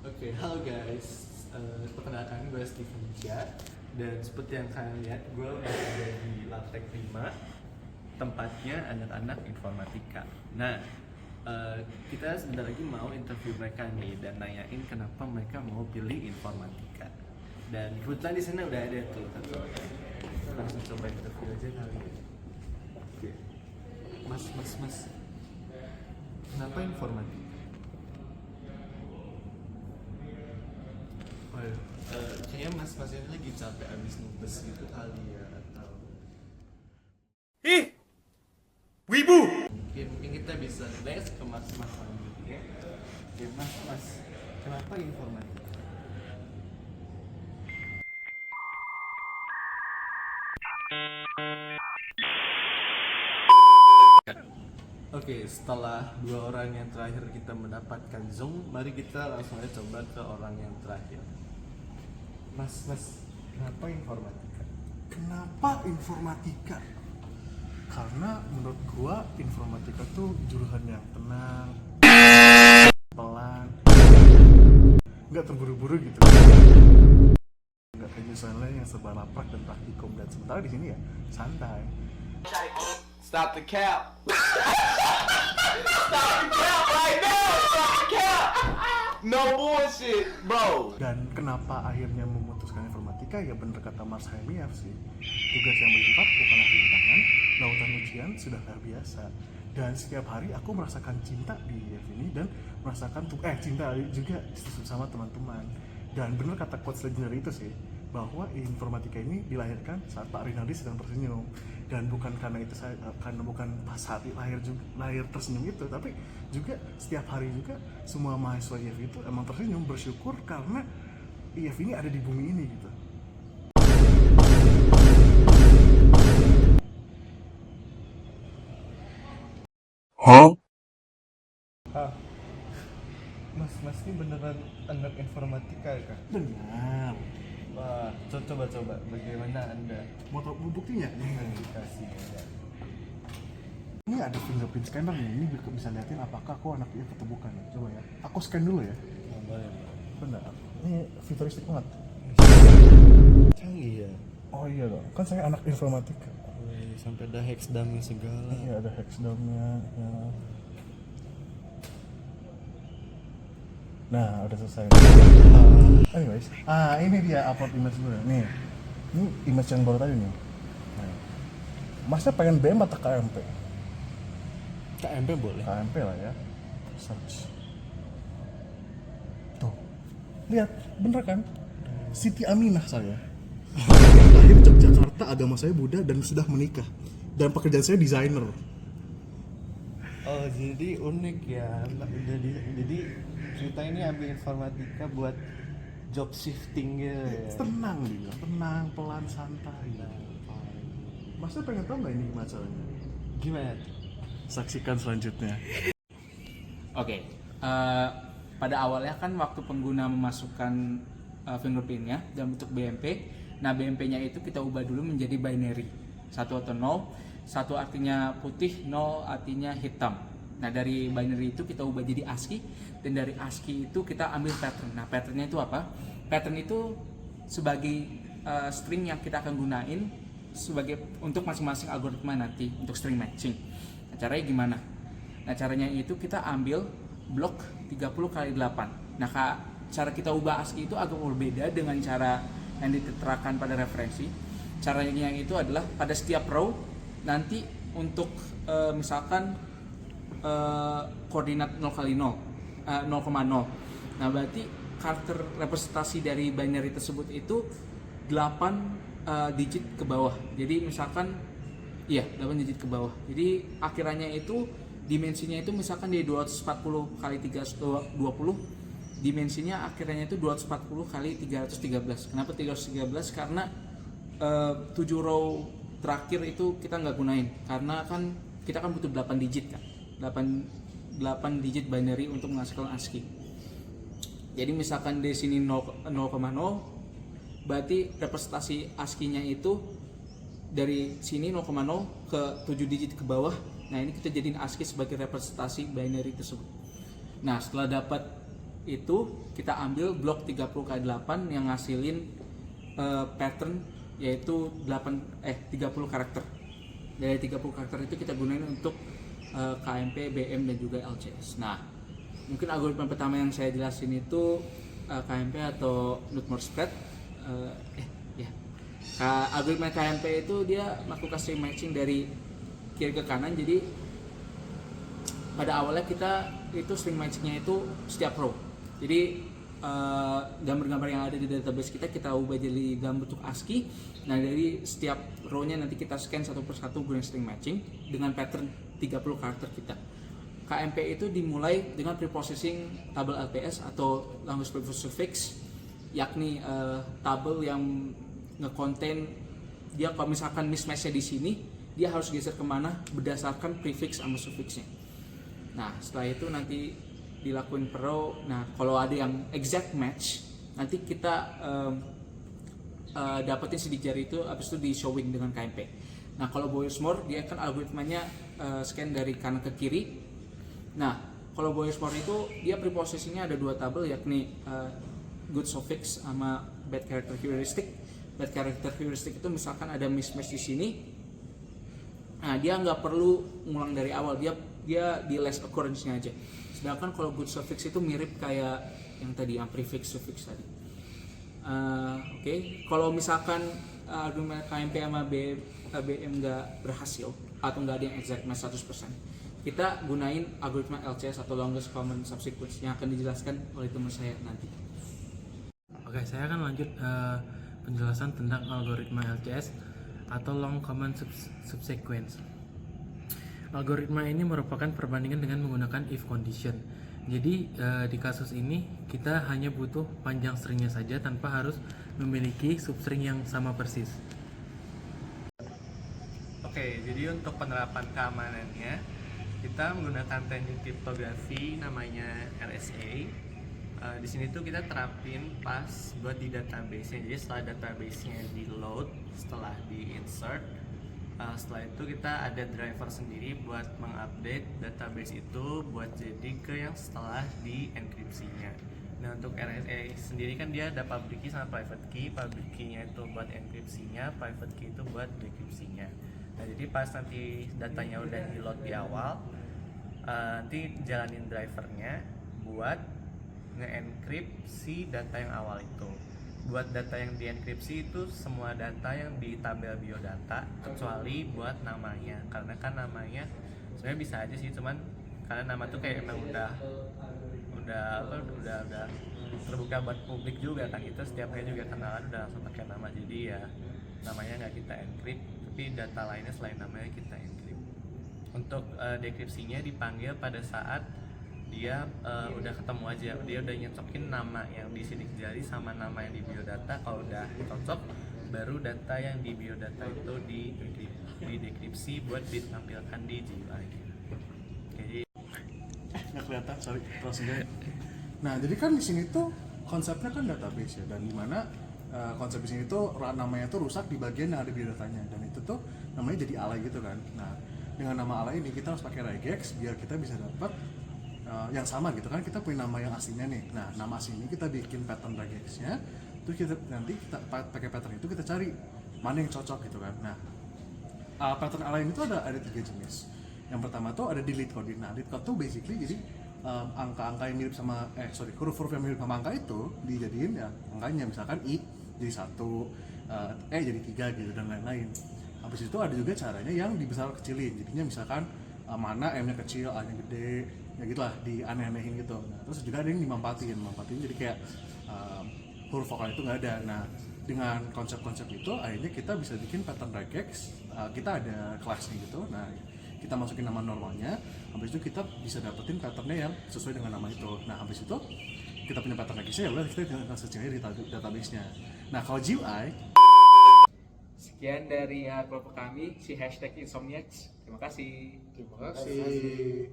Oke, halo guys. Perkenalkan gue Steven Cia. Dan seperti yang kalian lihat, gue berada di lantai 5. Tempatnya anak-anak informatika. Nah, kita sebentar lagi mau interview mereka nih dan nanyain kenapa mereka mau pilih informatika. Dan kebetulan di sana udah ada tuh satu. Langsung coba interview aja kali ya. Oke. Mas. Kenapa informatika? Kayaknya mas ini lagi capek abis nugas gitu kali ya, atau Wibu! mungkin kita bisa next ke mas selanjutnya. Oke, mas kenapa informatika? Oke, setelah 2 orang yang terakhir kita mendapatkan Zoom, mari kita langsung aja coba ke orang yang terakhir. Mas, kenapa informatika? Kenapa informatika? Karena menurut gua informatika tuh jurusan yang tenang, pelan, nggak terburu-buru gitu. Nggak kayak jurusan lain yang serba laprak dan praktikum, dan sementara di sini ya santai. Stop the cap. Stop the cap right now. Stop the cap. No bullshit, bro. Dan kenapa akhirnya memutuskan informatika? Ya bener kata Mars Hemiaf sih. Tugas yang berlipat bukanlah rintangan, lautan ujian sudah luar biasa. Dan setiap hari aku merasakan cinta di IF ini dan merasakan cinta juga sama teman-teman. Dan bener kata quotes legendary itu sih, bahwa informatika ini dilahirkan saat Pak Rinaldi sedang tersenyum. Dan bukan karena itu bukan pas saat lahir tersenyum itu, tapi juga setiap hari juga semua mahasiswa IF itu emang tersenyum, bersyukur karena IF ini ada di bumi ini gitu. Mas ini beneran anak informatika kah? Benar. Wah, coba bagaimana Anda? Mau tahu buktinya? Dikasih ya. Ini ada fingerprint scanner nih, ini bisa liatin apakah aku anak IF atau bukan. Coba ya, aku scan dulu ya. Boleh. Benar, ini futuristik banget. Canggih ya. Oh iya dong, kan saya anak informatika. Wih, sampai ada hexdummy segala. Iya, ada hexdomnya ya. Nah, udah selesai. Anyways, ini dia upload image dulu. Nih, ini image yang baru tadi nih. Nah, Masnya pengen BM atau KMP? KMP boleh. KMP lah ya. Search. Tuh, lihat, bener kan? Siti Aminah saya. Lahir di Yogyakarta, agama saya Buddha dan sudah menikah. Dan pekerjaan saya desainer. Oh, jadi unik ya. Jadi kita ini ambil informatika buat job shifting gitu ya. Tenang dia, tenang, pelan, santai. Masnya pengen tahu nggak ini gimana caranya? Gimana? Saksikan selanjutnya. Oke, pada awalnya kan waktu pengguna memasukkan fingerprintnya dalam bentuk BMP, nah BMP-nya itu kita ubah dulu menjadi binary, 1 atau 0, 1 artinya putih, 0 artinya hitam. Nah dari binary itu kita ubah jadi ASCII, dan dari ASCII itu kita ambil pattern. Nah patternnya itu apa? Pattern itu sebagai string yang kita akan gunain sebagai untuk masing-masing algoritma nanti untuk string matching. Nah, caranya gimana? Nah caranya itu kita ambil blok 30 x 8. Nah cara kita ubah ASCII itu agak berbeda dengan cara yang diterapkan pada referensi. Caranya itu adalah pada setiap row nanti untuk misalkan koordinat 0 kali 0, 0,0. Nah berarti karakter representasi dari binary tersebut itu 8 digit ke bawah. Jadi misalkan 8 digit ke bawah. Jadi akhirannya itu dimensinya itu misalkan di 240 kali 320, dimensinya akhirnya itu 240 kali 313. Kenapa 313? Karena 7 row terakhir itu kita nggak gunain karena kan kita kan butuh 8 digit kan. 8 digit binary untuk menghasilkan ASCII. Jadi misalkan di sini 0,0, berarti representasi ASCII-nya itu dari sini 0,0 ke 7 digit ke bawah. Nah ini kita jadiin ASCII sebagai representasi binary tersebut. Nah setelah dapat itu kita ambil blok 30K8 yang ngasilin pattern yaitu 30 karakter. Dari 30 karakter itu kita gunain untuk KMP, BM dan juga LCS. Nah, mungkin algoritma pertama yang saya jelasin itu KMP atau Knut-Morse spread. Algoritma KMP itu dia melakukan string matching dari kiri ke kanan. Jadi pada awalnya kita itu string matchingnya itu setiap row. Jadi gambar-gambar yang ada di database kita ubah jadi dalam bentuk ASCII. Nah, dari setiap row-nya nanti kita scan satu persatu gunakan string matching dengan pattern 30 karakter kita. KMP itu dimulai dengan preprocessing tabel LPS atau language prefix suffix, yakni tabel yang nge-contain dia kalau misalkan mismatch-nya di sini, dia harus geser kemana berdasarkan prefix sama suffixnya. Nah, setelah itu nanti dilakuin per row. Nah, kalau ada yang exact match, nanti kita dapetin sidik jari itu, habis itu di showing dengan KMP. Nah, kalau Boyers-Moore dia kan algoritmanya scan dari kanan ke kiri. Nah, kalau Boyers-Moore itu dia preprocessingnya ada dua tabel, yakni good suffix sama bad character heuristic. Bad character heuristic itu misalkan ada mismatch di sini, nah dia nggak perlu ngulang dari awal, dia di last occurrence-nya aja. Sedangkan kalau good suffix itu mirip kayak yang tadi, yang prefix suffix tadi. Oke. Kalau misalkan argumen KMP sama BM nggak berhasil atau nggak ada yang exact match 100%, kita gunain algoritma LCS atau longest common subsequence yang akan dijelaskan oleh teman saya nanti. Oke, saya akan lanjut penjelasan tentang algoritma LCS atau long common subsequence. Algoritma ini merupakan perbandingan dengan menggunakan if condition. Jadi di kasus ini kita hanya butuh panjang stringnya saja tanpa harus memiliki substring yang sama persis. Oke, jadi untuk penerapan keamanannya kita menggunakan teknik kriptografi namanya RSA. Di sini tuh kita terapin pas buat di database-nya. Jadi setelah database-nya di load, setelah di insert, setelah itu kita ada driver sendiri buat mengupdate database itu buat jadi ke yang setelah di enkripsinya. Nah, untuk RSA sendiri kan dia ada public key sama private key. Public key-nya itu buat enkripsinya, private key itu buat dekripsinya. Nah, jadi pas nanti datanya udah di load di awal, nanti jalanin drivernya buat nge-enkripsi data yang awal itu. Buat data yang dienkripsi itu semua data yang di tabel biodata kecuali buat namanya, karena kan namanya sebenarnya bisa aja sih, cuman karena nama tuh kayak emang udah terbuka buat publik juga kan, itu setiap hari juga kenalan udah langsung pakai nama, jadi ya namanya nggak kita encrypt, tapi data lainnya selain namanya kita encrypt. Untuk dekripsinya dipanggil pada saat dia udah ketemu aja, dia udah nyocokin nama yang di sidik jari sama nama yang di biodata. Kalau udah cocok, baru data yang di biodata itu di dekripsi buat ditampilkan di GUI. Jadi nggak kelihatan, sorry, terus aja. Nah, jadi kan di sini tuh konsepnya kan database ya, dan dimana konsep di sini tuh namanya tuh rusak di bagian yang ada biodatanya, dan itu tuh namanya jadi alay gitu kan. Nah, dengan nama alay ini kita harus pakai regex biar kita bisa dapat yang sama gitu kan. Kita punya nama yang aslinya nih. Nah, nama asli ini kita bikin pattern regexnya, terus nanti kita pakai pattern itu kita cari mana yang cocok gitu kan. Nah, pattern alay ini tuh ada 3 jenis. Yang pertama tuh ada delete code. Nah, delete code tuh basically jadi angka-angka yang mirip sama huruf-huruf yang mirip sama angka itu dijadiin ya angkanya, misalkan i jadi 1, e jadi 3 gitu dan lain-lain. Habis itu ada juga caranya yang dibesar kecilin. Jadinya misalkan mana m-nya kecil, a-nya gede, ya gitulah, di aneh-anehin gitu. Nah, terus juga ada yang dimampatin jadi kayak huruf vokal itu nggak ada. Nah, dengan konsep-konsep itu akhirnya kita bisa bikin pattern regex. Kita ada kelasnya gitu. Nah, kita masukin nama normalnya, habis itu kita bisa dapetin patternnya yang sesuai dengan nama itu. Nah, habis itu kita punya pattern regexnya, ya udah kita tinggal searching aja di database-nya. Nah, kalau GUI, Sekian dari kelompok kami, si #insomniacs. Terima kasih. terima kasih.